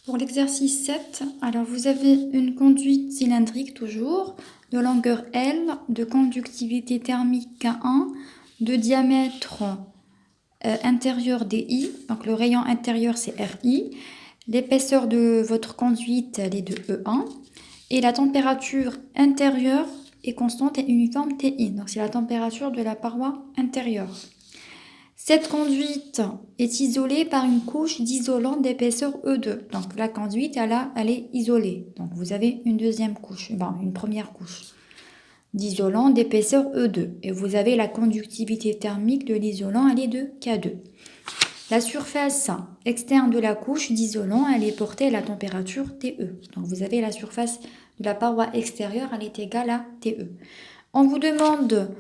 Pour l'exercice 7, alors vous avez une conduite cylindrique toujours, de longueur L, de conductivité thermique K1, de diamètre intérieur DI, donc le rayon intérieur c'est RI, l'épaisseur de votre conduite elle est de E1, et la température intérieure est constante et uniforme TI, donc c'est la température de la paroi intérieure. Cette conduite est isolée par une couche d'isolant d'épaisseur E2. Donc la conduite, elle est isolée. Donc vous avez une deuxième couche, une première couche d'isolant d'épaisseur E2. Et vous avez la conductivité thermique de l'isolant, elle est de K2. La surface externe de la couche d'isolant, elle est portée à la température TE. Donc vous avez la surface de la paroi extérieure, elle est égale à TE. On vous demande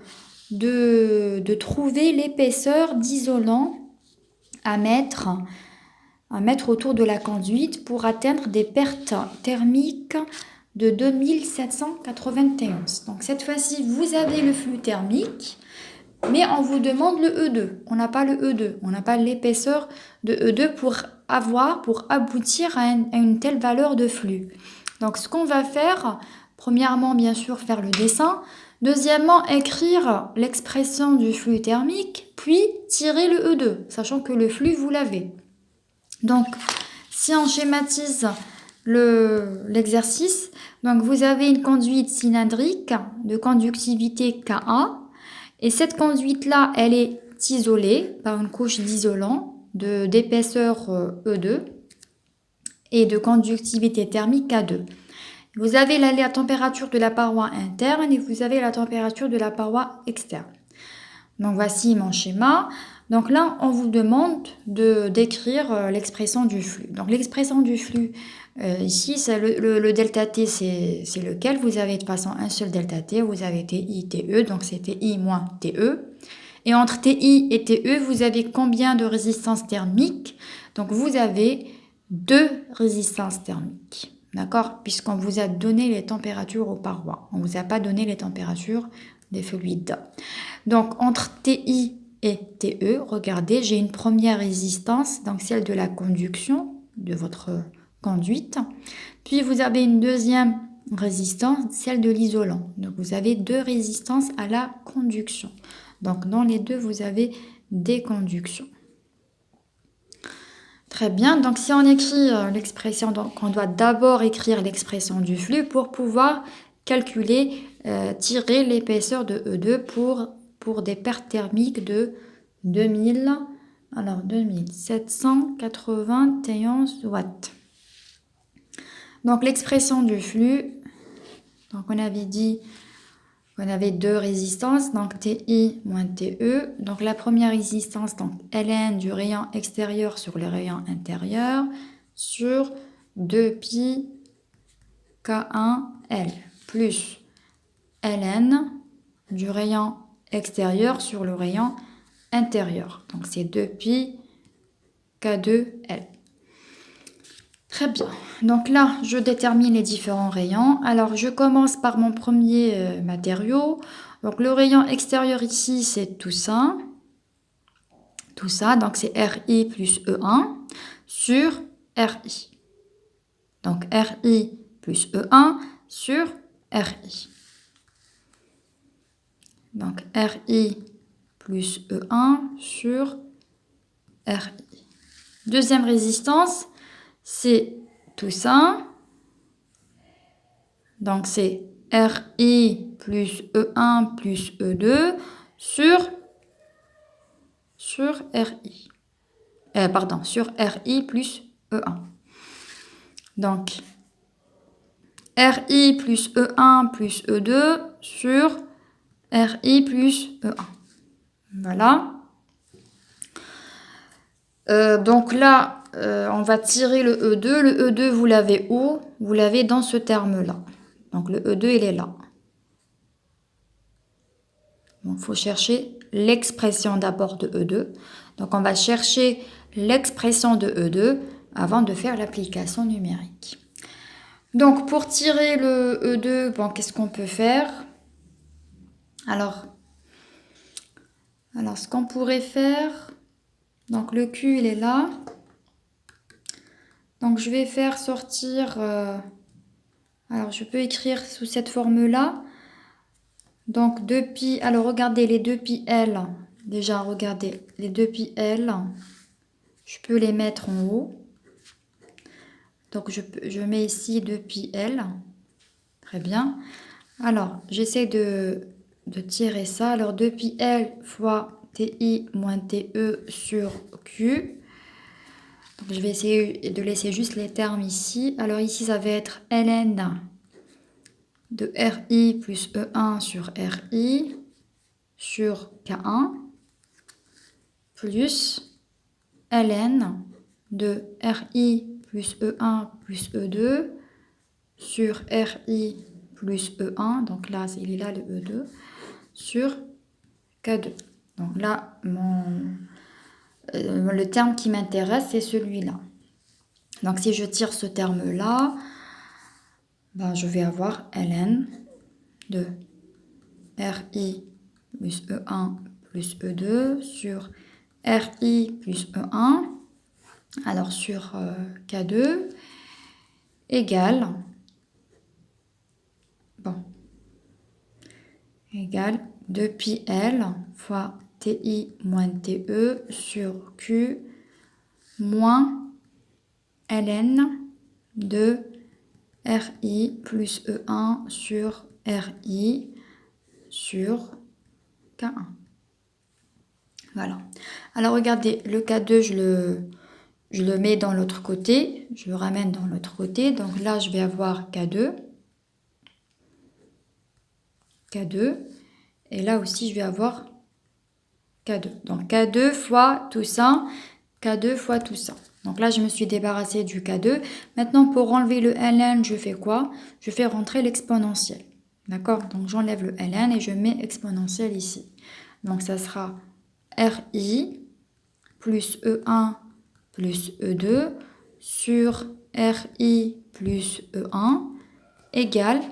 de trouver l'épaisseur d'isolant à mettre autour de la conduite pour atteindre des pertes thermiques de 2791. Donc cette fois-ci, vous avez le flux thermique, mais on vous demande le E2. On n'a pas le E2, on n'a pas l'épaisseur de E2 pour aboutir à une telle valeur de flux. Donc ce qu'on va faire, premièrement, bien sûr, faire le dessin. Deuxièmement, écrire l'expression du flux thermique, puis tirer le E2, sachant que le flux, vous l'avez. Donc, si on schématise l'exercice, donc vous avez une conduite cylindrique de conductivité Ka, et cette conduite-là, elle est isolée par une couche d'isolant d'épaisseur E2 et de conductivité thermique K2. Vous avez la température de la paroi interne et vous avez la température de la paroi externe. Donc voici mon schéma. Donc là, on vous demande d'écrire l'expression du flux. Donc l'expression du flux, ici, c'est le delta T, c'est lequel? Vous avez de toute façon un seul delta T, vous avez TI, TE, donc c'est TI moins TE. Et entre TI et TE, vous avez combien de résistances thermiques? Donc vous avez 2 résistances thermiques. D'accord? Puisqu'on vous a donné les températures aux parois. On ne vous a pas donné les températures des fluides. Donc, entre TI et TE, regardez, j'ai une première résistance, donc celle de la conduction de votre conduite. Puis, vous avez une deuxième résistance, celle de l'isolant. Donc, vous avez 2 résistances à la conduction. Donc, dans les deux, vous avez des conductions. Très bien, donc si on écrit l'expression, donc on doit d'abord écrire l'expression du flux pour pouvoir calculer, tirer l'épaisseur de E2 pour des pertes thermiques de 2791 watts. Donc l'expression du flux, donc on avait dit qu'on avait 2 résistances, donc TI moins TE. Donc la première résistance, donc Ln du rayon extérieur sur le rayon intérieur sur 2pi K1L plus Ln du rayon extérieur sur le rayon intérieur. Donc c'est 2pi K2L. Très bien. Donc là, je détermine les différents rayons. Alors, je commence par mon premier matériau. Donc, le rayon extérieur ici, c'est tout ça. Tout ça, donc c'est RI plus E1 sur RI. Donc, RI plus E1 sur RI. Donc, RI plus E1 sur RI. Deuxième résistance, c'est tout ça. Donc, c'est RI plus E1 plus E2 sur RI. Sur RI plus E1. Donc, RI plus E1 plus E2 sur RI plus E1. Voilà. Donc là, on va tirer le E2. Le E2, vous l'avez où? Vous l'avez dans ce terme-là. Donc le E2, il est là. Il faut chercher l'expression d'abord de E2. Donc on va chercher l'expression de E2 avant de faire l'application numérique. Donc pour tirer le E2, bon, qu'est-ce qu'on peut faire? Alors ce qu'on pourrait faire, donc le Q il est là. Donc, je vais faire sortir... alors, je peux écrire sous cette forme-là. Donc, 2pi... Alors, regardez les 2πl. Déjà, regardez les 2πl. Je peux les mettre en haut. Donc, je mets ici 2πl. Très bien. Alors, j'essaie de tirer ça. Alors, 2πl fois ti moins te sur q. Donc, je vais essayer de laisser juste les termes ici. Alors, ici, ça va être ln de ri plus e1 sur ri sur k1 plus ln de ri plus e1 plus e2 sur ri plus e1. Donc là, il est là le e2 sur k2. Donc là, le terme qui m'intéresse, c'est celui-là. Donc si je tire ce terme-là, ben, je vais avoir ln de ri plus e1 plus e2 sur ri plus e1, alors sur k2, égale, égale 2πl fois ti moins te sur q moins ln de ri plus e1 sur ri sur k1. Voilà. Alors regardez, le k2, je le mets dans l'autre côté, je le ramène dans l'autre côté. Donc là, je vais avoir k2, et là aussi, je vais avoir k2. Donc k2 fois tout ça, k2 fois tout ça. Donc là, je me suis débarrassée du k2. Maintenant, pour enlever le ln, je fais quoi? Je fais rentrer l'exponentielle. D'accord? Donc j'enlève le ln et je mets exponentielle ici. Donc ça sera ri plus e1 plus e2 sur ri plus e1 égale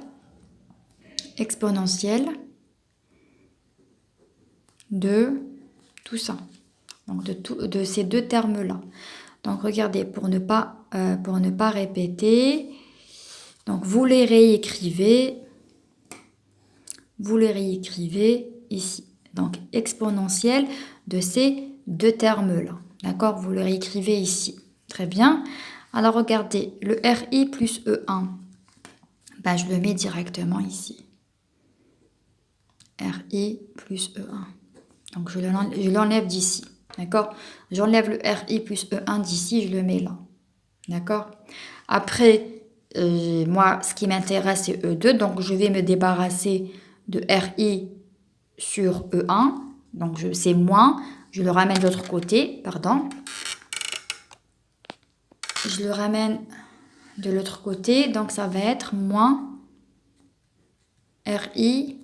exponentielle de tout ça. Donc de ces deux termes-là. Donc regardez, pour ne pas répéter, donc vous les réécrivez ici. Donc exponentielle de ces deux termes-là. D'accord? Vous le réécrivez ici. Très bien. Alors regardez, le ri plus e1, ben, je le mets directement ici. ri plus e1. Donc je l'enlève d'ici. D'accord? J'enlève le ri plus e1 d'ici, je le mets là. D'accord? Après, moi, ce qui m'intéresse, c'est e2. Donc je vais me débarrasser de ri sur e1. Donc c'est moins. Je le ramène de l'autre côté. Pardon. Je le ramène de l'autre côté. Donc ça va être moins ri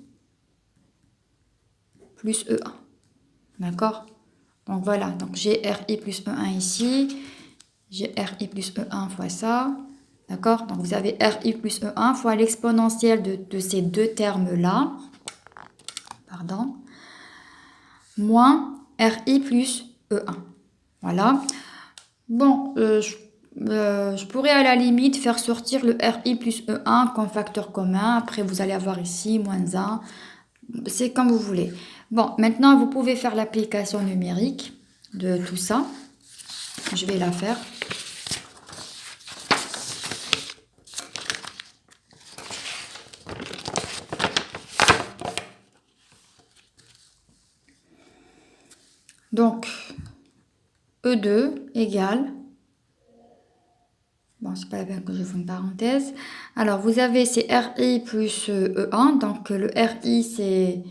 plus e1. D'accord? Donc voilà, donc j'ai ri plus e1 ici, j'ai ri plus e1 fois ça, d'accord? Donc vous avez ri plus e1 fois l'exponentielle de ces deux termes-là, pardon, moins ri plus e1. Voilà. Bon, je pourrais à la limite faire sortir le ri plus e1 comme facteur commun. Après, vous allez avoir ici moins 1. C'est comme vous voulez. Bon, maintenant, vous pouvez faire l'application numérique de tout ça. Je vais la faire. Donc, E2 égale... Bon, c'est pas la peine que je fasse une parenthèse. Alors, vous avez c'est RI plus E1. Donc, le RI, c'est...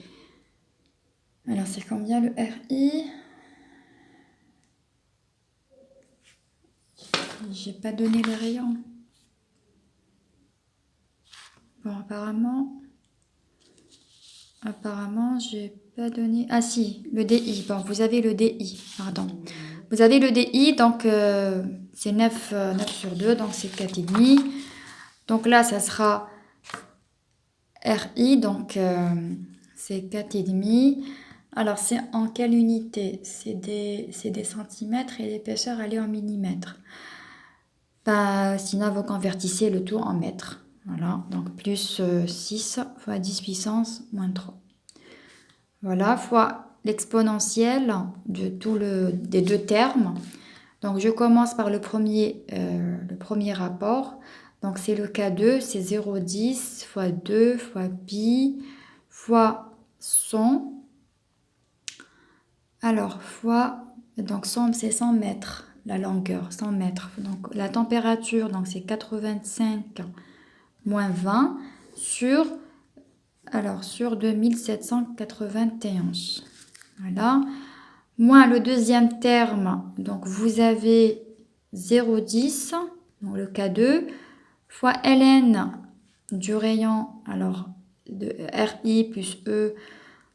Alors, c'est combien le RI? J'ai pas donné les rayons. Bon, apparemment, j'ai pas donné... Ah si, le DI. Bon, vous avez le DI, pardon. Vous avez le DI, donc c'est 9 sur 2, donc c'est 4,5. Donc là, ça sera RI, donc c'est 4,5. Alors, c'est en quelle unité? C'est des centimètres et l'épaisseur, elle est en millimètres. Sinon, vous convertissez le tout en mètres. Voilà, donc plus 6 fois 10 puissance moins 3. Voilà, fois l'exponentielle des deux termes. Donc, je commence par le premier rapport. Donc, c'est le K2, c'est 0,10 fois 2 fois pi fois 100. Alors, donc 100, c'est 100 mètres, la longueur, 100 mètres. Donc, la température, donc c'est 85 moins 20 sur 2791. Voilà. Moins le deuxième terme, donc vous avez 0,10, donc le K2, fois ln du rayon, alors de RI plus E,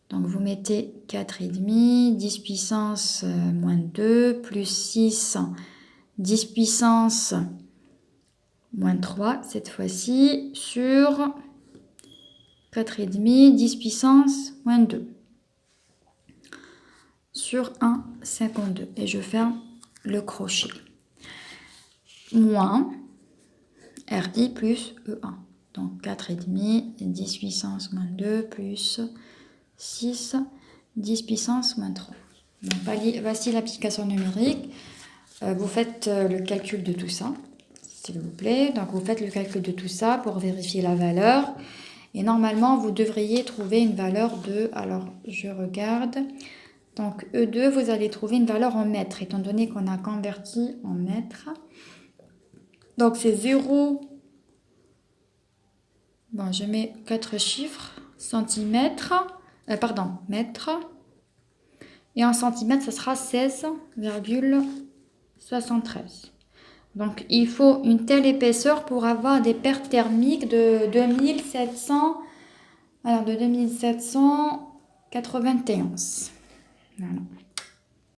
donc vous mettez 4,5, 10 puissance moins 2, plus 6, 10 puissance moins 3, cette fois-ci, sur 4,5, 10 puissance moins 2. Sur 1,52 et je ferme le crochet. Moins RI plus E1. Donc 4,5, 10 puissance moins 2 plus 6, 10 puissance moins 3. Donc, voici l'application numérique. Vous faites le calcul de tout ça, s'il vous plaît. Donc vous faites le calcul de tout ça pour vérifier la valeur. Et normalement, vous devriez trouver une valeur de... Alors, je regarde... Donc, E2, vous allez trouver une valeur en mètres, étant donné qu'on a converti en mètres. Donc, c'est 0... Bon, je mets 4 chiffres. Centimètres. Mètres. Et en centimètres, ça sera 16,73. Donc, il faut une telle épaisseur pour avoir des pertes thermiques de 2700... Alors, de 2791. Voilà.